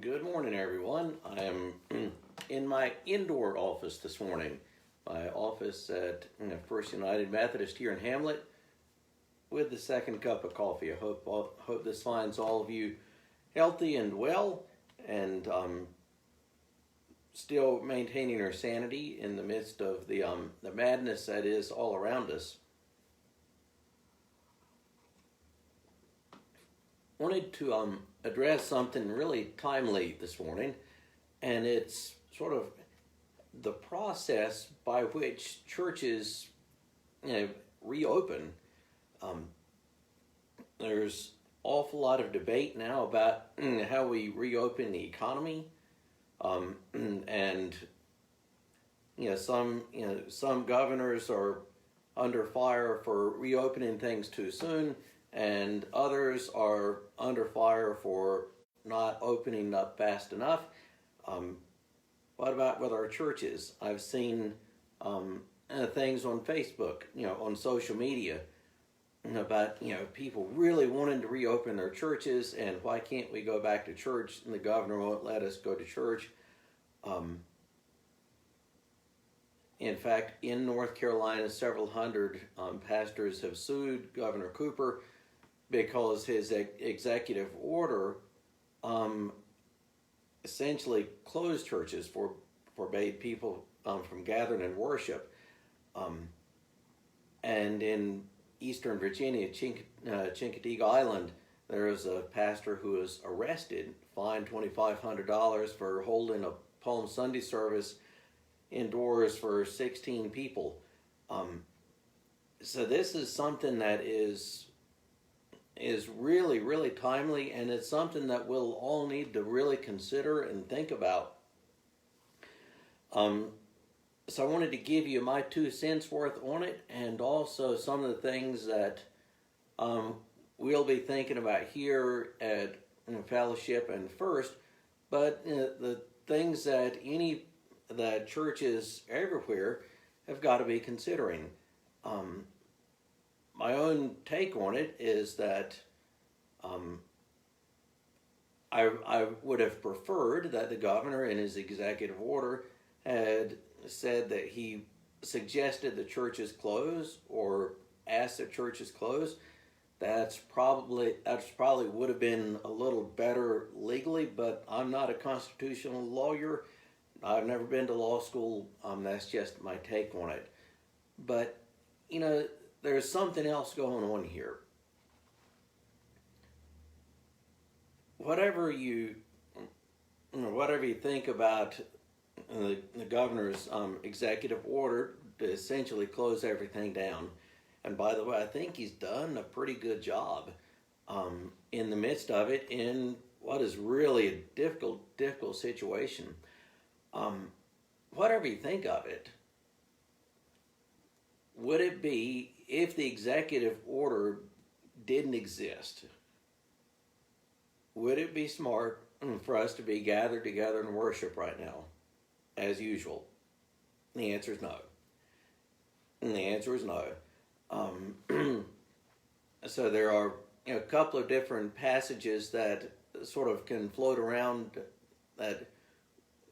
Good morning, everyone. I am in my indoor office this morning. My office at First United Methodist here in Hamlet with the second cup of coffee. I hope this finds all of you healthy and well and still maintaining our sanity in the midst of the madness that is all around us. Wanted to address something really timely this morning, and it's sort of the process by which churches reopen. There's awful lot of debate now about how we reopen the economy, and some governors are under fire for reopening things too soon, and others are under fire for not opening up fast enough. What about with our churches? I've seen things on Facebook, on social media, about people really wanting to reopen their churches, and why can't we go back to church? And the governor won't let us go to church. In fact, in North Carolina, several hundred pastors have sued Governor Cooper because his executive order essentially closed churches, forbade people from gathering and worship. And in Eastern Virginia, Chincoteague Island, there was a pastor who was arrested, fined $2,500 for holding a Palm Sunday service indoors for 16 people. So this is something that is really, really timely, and it's something that we'll all need to really consider and think about. So I wanted to give you my 2 cents worth on it, and also some of the things that we'll be thinking about here at Fellowship and First, but the things that that churches everywhere have got to be considering. My own take on it is that I would have preferred that the governor in his executive order had said that he suggested the churches close or asked that churches close. That's probably would have been a little better legally, but I'm not a constitutional lawyer. I've never been to law school. That's just my take on it. But there's something else going on here. Whatever you think about the governor's executive order to essentially close everything down, and by the way, I think he's done a pretty good job in the midst of it, in what is really a difficult situation. Whatever you think of it, would it be, if the executive order didn't exist, would it be smart for us to be gathered together in worship right now, as usual? The answer is no. And the answer is no. So there are a couple of different passages that sort of can float around that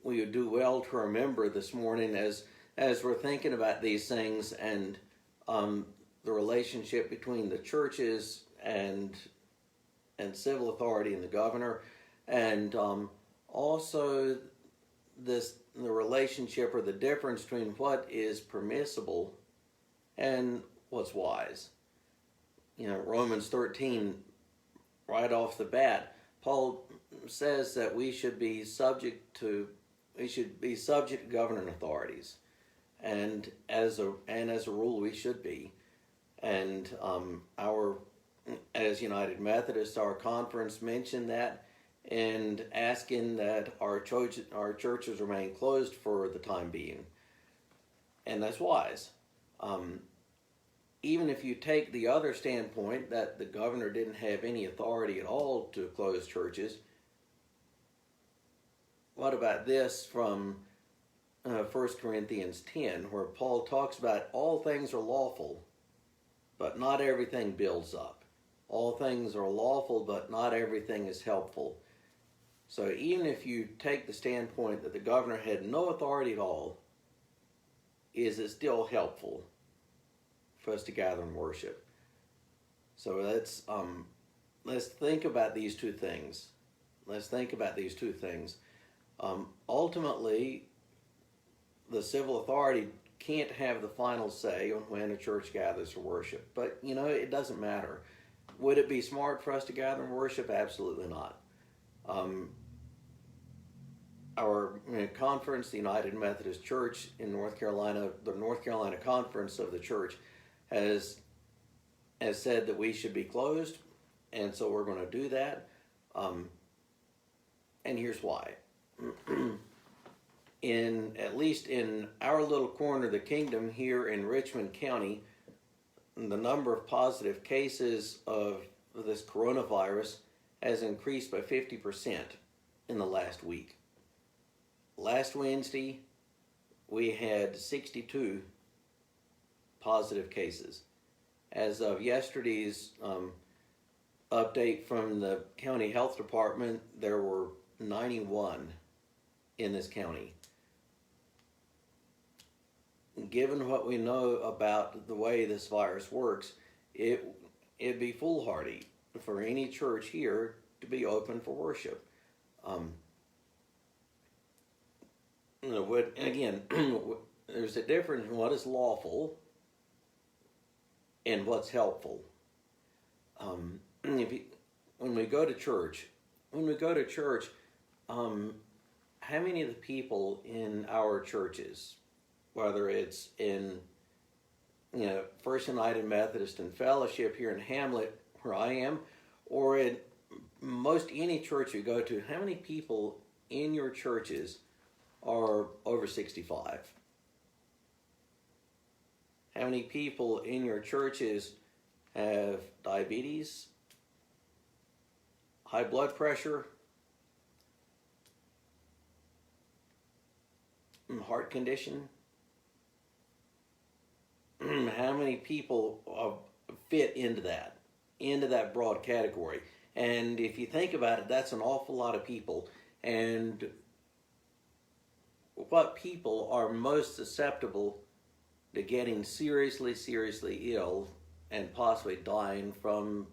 we would do well to remember this morning as we're thinking about these things, and the relationship between the churches and civil authority and the governor, and also the relationship or the difference between what is permissible and what's wise. Romans 13, right off the bat, Paul says that we should be subject to governing authorities, and as a rule we should be. And as United Methodists, our conference mentioned that, and asking that our churches remain closed for the time being, and that's wise. Even if you take the other standpoint that the governor didn't have any authority at all to close churches, what about this from 1 Corinthians 10, where Paul talks about all things are lawful, but not everything builds up. All things are lawful, but not everything is helpful. So even if you take the standpoint that the governor had no authority at all, is it still helpful for us to gather and worship? So let's think about these two things. Ultimately, the civil authority can't have the final say on when a church gathers for worship. But, it doesn't matter. Would it be smart for us to gather and worship? Absolutely not. Our conference, the United Methodist Church in North Carolina, the North Carolina Conference of the Church, has said that we should be closed, and so we're going to do that. And here's why. At least in our little corner of the kingdom here in Richmond County, the number of positive cases of this coronavirus has increased by 50% in the last week. Last Wednesday, we had 62 positive cases. As of yesterday's update from the county health department, there were 91 in this county. Given what we know about the way this virus works, it'd be foolhardy for any church here to be open for worship. Again, there's a difference in what is lawful and what's helpful. When we go to church, how many of the people in our churches, whether it's in First United Methodist and Fellowship here in Hamlet, where I am, or in most any church you go to, how many people in your churches are over 65? How many people in your churches have diabetes, high blood pressure, heart condition? How many people fit into that broad category? And if you think about it, that's an awful lot of people. And what people are most susceptible to getting seriously ill and possibly dying from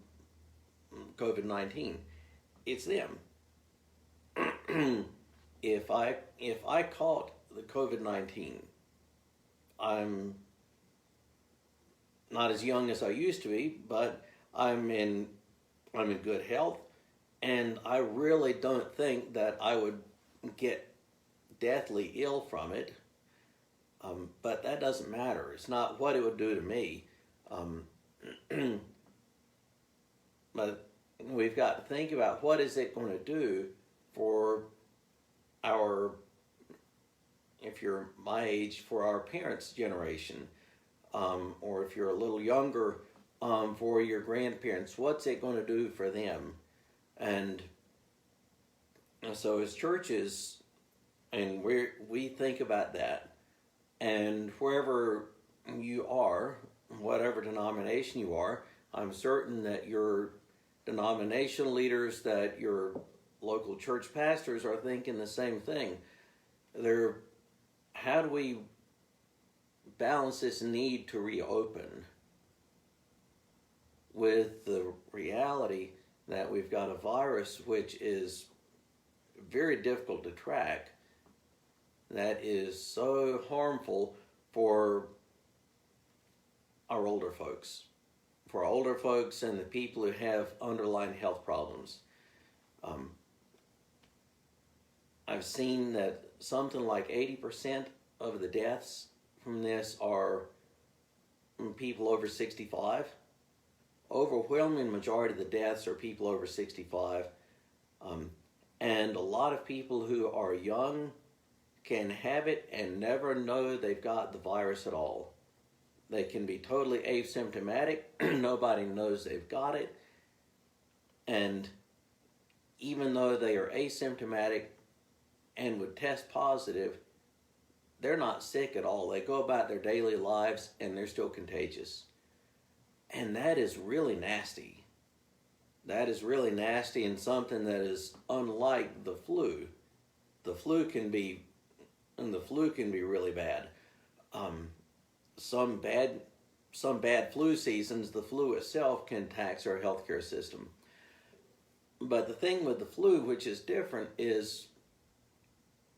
COVID-19? It's them. If I caught the COVID-19, I'm not as young as I used to be, but I'm in good health, and I really don't think that I would get deathly ill from it. But that doesn't matter. It's not what it would do to me. But we've got to think about what is it going to do for if you're my age, for our parents' generation, or if you're a little younger, for your grandparents. What's it going to do for them? And so as churches, and we think about that, and wherever you are, whatever denomination you are, I'm certain that your denominational leaders, that your local church pastors are thinking the same thing. How do we balance this need to reopen with the reality that we've got a virus which is very difficult to track, that is so harmful for our older folks, and the people who have underlying health problems. I've seen that something like 80% of the deaths from this are people over 65. Overwhelming majority of the deaths are people over 65. And a lot of people who are young can have it and never know they've got the virus at all. They can be totally asymptomatic. Nobody knows they've got it. And even though they are asymptomatic and would test positive, they're not sick at all. They go about their daily lives and they're still contagious. And that is really nasty. that is really nasty and something that is unlike the flu. The flu can be really bad. Um, some bad flu seasons, the flu itself can tax our healthcare system. But the thing with the flu, which is different, is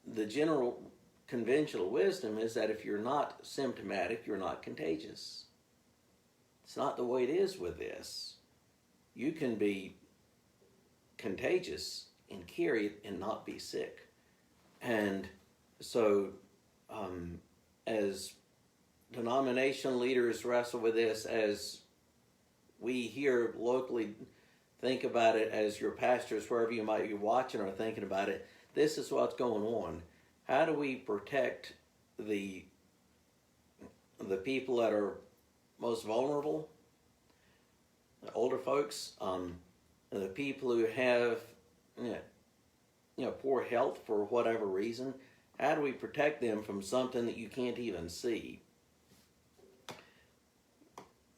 the general conventional wisdom is that if you're not symptomatic, you're not contagious. It's not the way it is with this. You can be contagious and carry it and not be sick. And so, as denomination leaders wrestle with this, as we here locally think about it, as your pastors, wherever you might be watching or thinking about it, this is what's going on. How do we protect the people that are most vulnerable, the older folks, the people who have poor health for whatever reason? How do we protect them from something that you can't even see?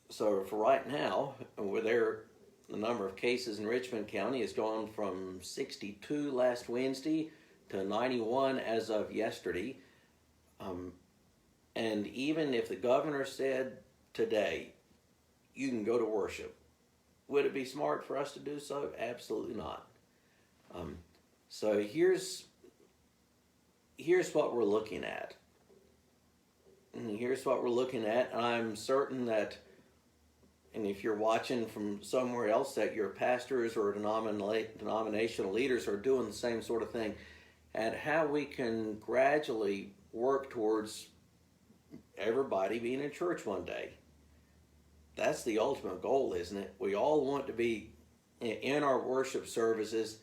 So for right now, the number of cases in Richmond County has gone from 62 last Wednesday to 91 as of yesterday. And even if the governor said today, you can go to worship, would it be smart for us to do so? Absolutely not. So here's what we're looking at. And here's what we're looking at. I'm certain that, and if you're watching from somewhere else, that your pastors or denominational leaders are doing the same sort of thing, and how we can gradually work towards everybody being in church one day. That's the ultimate goal, isn't it? We all want to be in our worship services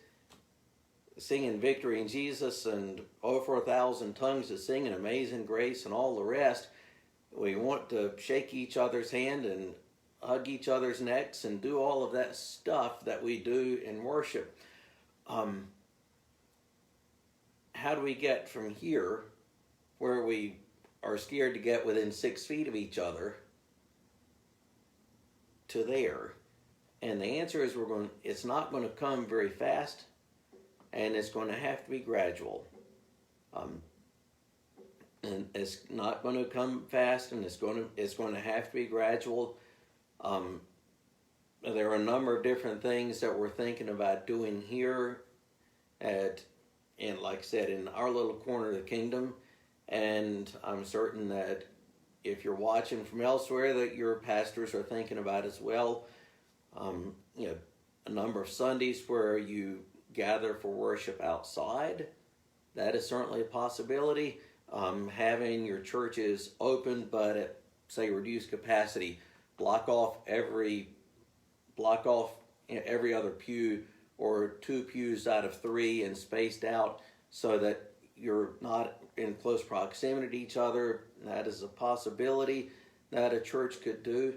singing Victory in Jesus and Over 1,000 Tongues to Sing and Amazing Grace and all the rest. We want to shake each other's hand and hug each other's necks and do all of that stuff that we do in worship. How do we get from here, where we are scared to get within 6 feet of each other, to there? And the answer is it's not going to come very fast, and it's going to have to be gradual. And it's not going to come fast, and it's going to have to be gradual. There are a number of different things that we're thinking about doing here and like I said, in our little corner of the kingdom. And I'm certain that if you're watching from elsewhere, that your pastors are thinking about as well. A number of Sundays where you gather for worship outside, that is certainly a possibility. Having your churches open, but at, say, reduced capacity. Block off every other pew or 2 pews out of 3 and spaced out so that you're not in close proximity to each other. That is a possibility that a church could do.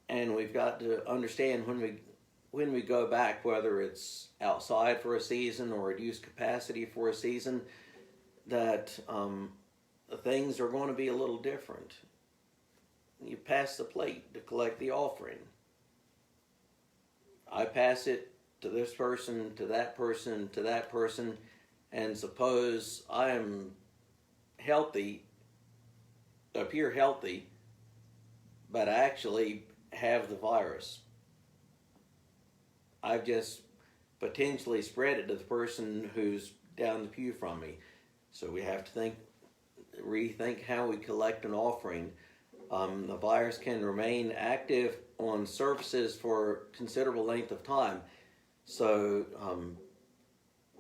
And we've got to understand when we go back, whether it's outside for a season or reduced capacity for a season, that things are going to be a little different. You pass the plate to collect the offering. I pass it to this person, to that person, to that person, and suppose I am healthy, appear healthy, but I actually have the virus. I've just potentially spread it to the person who's down the pew from me. So we have to rethink how we collect an offering. The virus can remain active on surfaces for considerable length of time. So,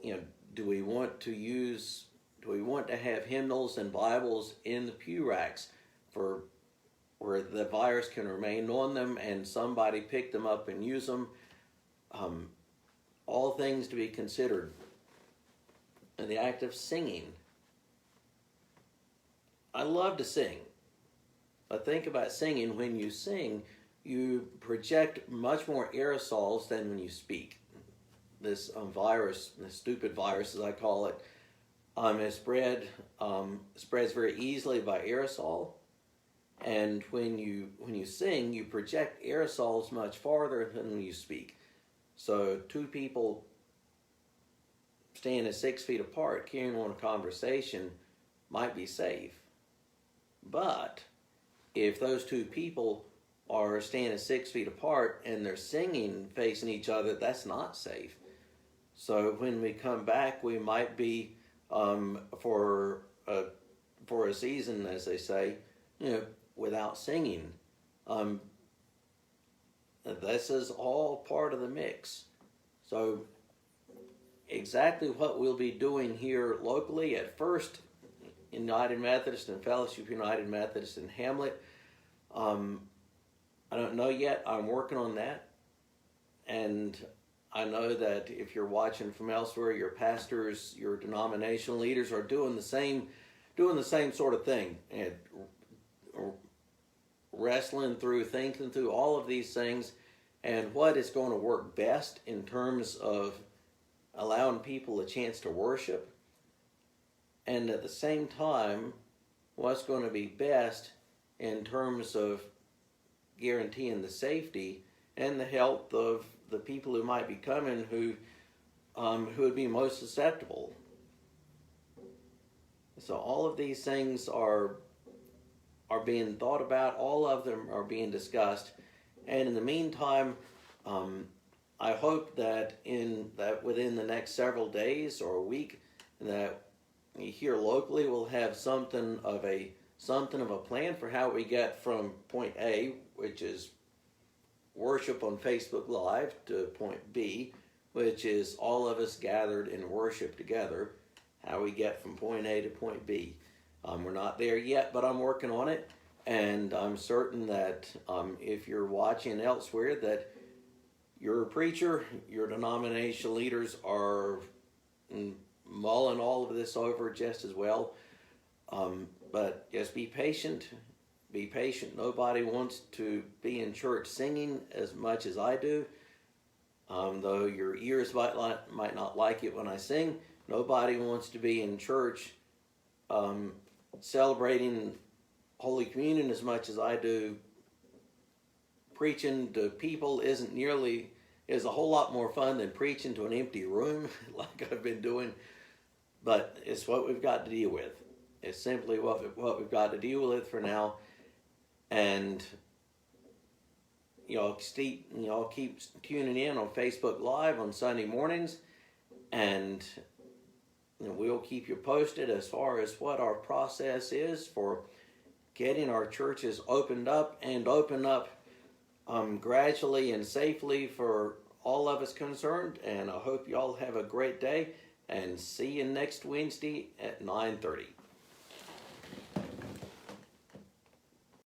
do we want to have hymnals and Bibles in the pew racks where the virus can remain on them and somebody pick them up and use them? All things to be considered. And the act of singing. I love to sing. But think about singing. When you sing, you project much more aerosols than when you speak. This virus, this stupid virus as I call it, spreads very easily by aerosol. And when you sing, you project aerosols much farther than when you speak. So two people standing 6 feet apart carrying on a conversation might be safe. But if those two people are standing 6 feet apart and they're singing facing each other, that's not safe. So when we come back, we might be for a season, as they say, without singing. This is all part of the mix. So exactly what we'll be doing here locally at First United Methodist and Fellowship United Methodist in Hamlet, I don't know yet. I'm working on that. And I know that if you're watching from elsewhere, your pastors, your denominational leaders are doing the same sort of thing, and wrestling through, thinking through all of these things, and what is going to work best in terms of allowing people a chance to worship, and at the same time, what's going to be best in terms of guaranteeing the safety and the health of the people who might be coming, who would be most susceptible. So all of these things are being thought about. All of them are being discussed, and in the meantime, I hope that within the next several days or a week, that here locally we'll have something of a plan for how we get from point A, which is worship on Facebook Live, to point B, which is all of us gathered in worship together. How we get from point A to point B. We're not there yet, but I'm working on it, and I'm certain that if you're watching elsewhere, that your preacher, your denominational leaders are mulling all of this over just as well. But just be patient. Be patient. Nobody wants to be in church singing as much as I do. Though your ears might not like it when I sing, nobody wants to be in church celebrating Holy Communion as much as I do. Preaching to people is a whole lot more fun than preaching to an empty room like I've been doing. But it's what we've got to deal with. It's simply what we've got to deal with for now. And keep tuning in on Facebook Live on Sunday mornings, and we'll keep you posted as far as what our process is for getting our churches opened up gradually and safely for all of us concerned. And I hope you all have a great day, and see you next Wednesday at 9:30.